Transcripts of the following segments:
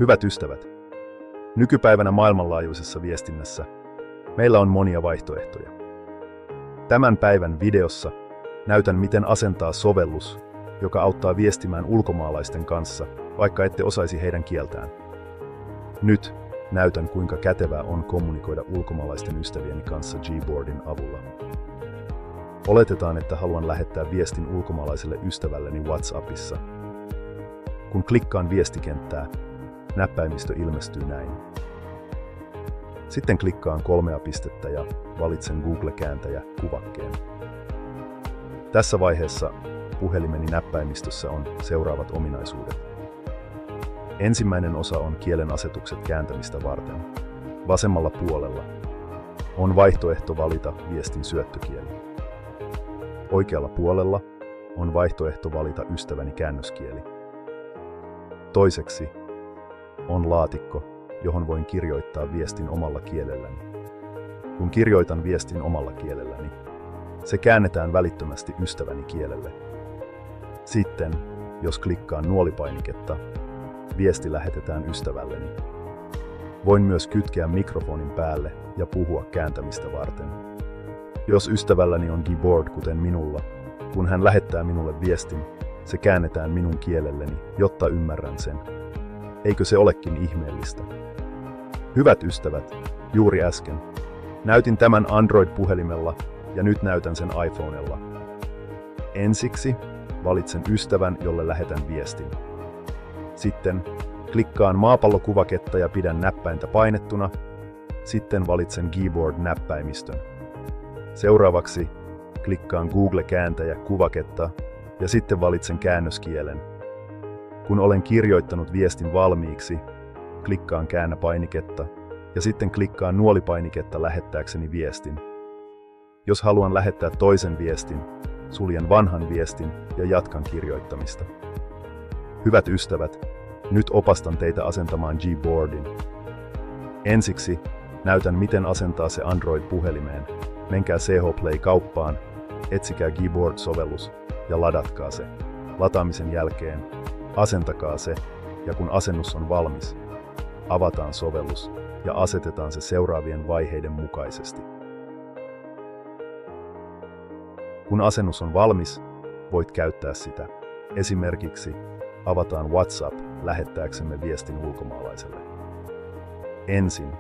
Hyvät ystävät, nykypäivänä maailmanlaajuisessa viestinnässä meillä on monia vaihtoehtoja. Tämän päivän videossa näytän, miten asentaa sovellus, joka auttaa viestimään ulkomaalaisten kanssa, vaikka ette osaisi heidän kieltään. Nyt näytän, kuinka kätevää on kommunikoida ulkomaalaisten ystävieni kanssa Gboardin avulla. Oletetaan, että haluan lähettää viestin ulkomaalaiselle ystävälleni WhatsAppissa. Kun klikkaan viestikenttää, näppäimistö ilmestyy näin. Sitten klikkaan 3 pistettä ja valitsen Google-kääntäjä kuvakkeen. Tässä vaiheessa puhelimeni näppäimistössä on seuraavat ominaisuudet. Ensimmäinen osa on kielen asetukset kääntämistä varten. Vasemmalla puolella on vaihtoehto valita viestin syöttökieli. Oikealla puolella on vaihtoehto valita ystäväni käännöskieli. Toiseksi on laatikko, johon voin kirjoittaa viestin omalla kielelläni. Kun kirjoitan viestin omalla kielelläni, se käännetään välittömästi ystäväni kielelle. Sitten, jos klikkaan nuolipainiketta, viesti lähetetään ystävälleni. Voin myös kytkeä mikrofonin päälle ja puhua kääntämistä varten. Jos ystävälläni on Gboard kuten minulla, kun hän lähettää minulle viestin, se käännetään minun kielelleni, jotta ymmärrän sen. Eikö se olekin ihmeellistä? Hyvät ystävät, juuri äsken näytin tämän Android-puhelimella ja nyt näytän sen iPhonella. Ensiksi valitsen ystävän, jolle lähetän viestin. Sitten klikkaan maapallokuvaketta ja pidän näppäintä painettuna. Sitten valitsen Gboard-näppäimistön. Seuraavaksi klikkaan Google-kääntäjä kuvaketta ja sitten valitsen käännöskielen. Kun olen kirjoittanut viestin valmiiksi, klikkaan käännä-painiketta ja sitten klikkaan nuolipainiketta lähettääkseni viestin. Jos haluan lähettää toisen viestin, suljen vanhan viestin ja jatkan kirjoittamista. Hyvät ystävät, nyt opastan teitä asentamaan Gboardin. Ensiksi näytän, miten asentaa se Android-puhelimeen. Menkää CH Play-kauppaan, etsikää Gboard-sovellus ja ladatkaa se. Lataamisen jälkeen asentakaa se, ja kun asennus on valmis, avataan sovellus ja asetetaan se seuraavien vaiheiden mukaisesti. Kun asennus on valmis, voit käyttää sitä. Esimerkiksi avataan WhatsApp lähettääksemme viestin ulkomaalaiselle. Ensin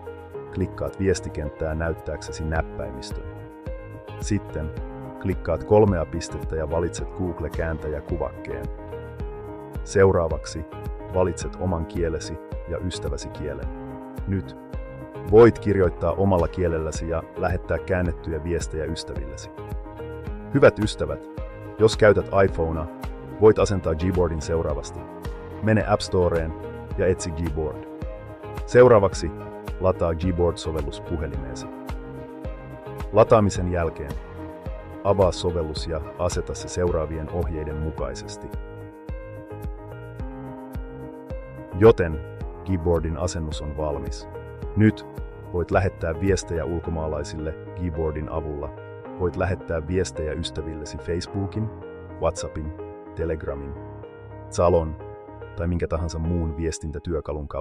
klikkaat viestikenttää näyttääksesi näppäimistön. Sitten klikkaat 3 pistettä ja valitset Google-kääntäjä kuvakkeen. Seuraavaksi valitset oman kielesi ja ystäväsi kielen. Nyt voit kirjoittaa omalla kielelläsi ja lähettää käännettyjä viestejä ystävillesi. Hyvät ystävät, jos käytät iPhonea, voit asentaa Gboardin seuraavasti. Mene App Storeen ja etsi Gboard. Seuraavaksi lataa Gboard-sovellus puhelimeesi. Lataamisen jälkeen avaa sovellus ja aseta se seuraavien ohjeiden mukaisesti. Joten Gboardin asennus on valmis. Nyt voit lähettää viestejä ulkomaalaisille Gboardin avulla. Voit lähettää viestejä ystävillesi Facebookin, WhatsAppin, Telegramin, Zalon tai minkä tahansa muun viestintätyökalun kautta.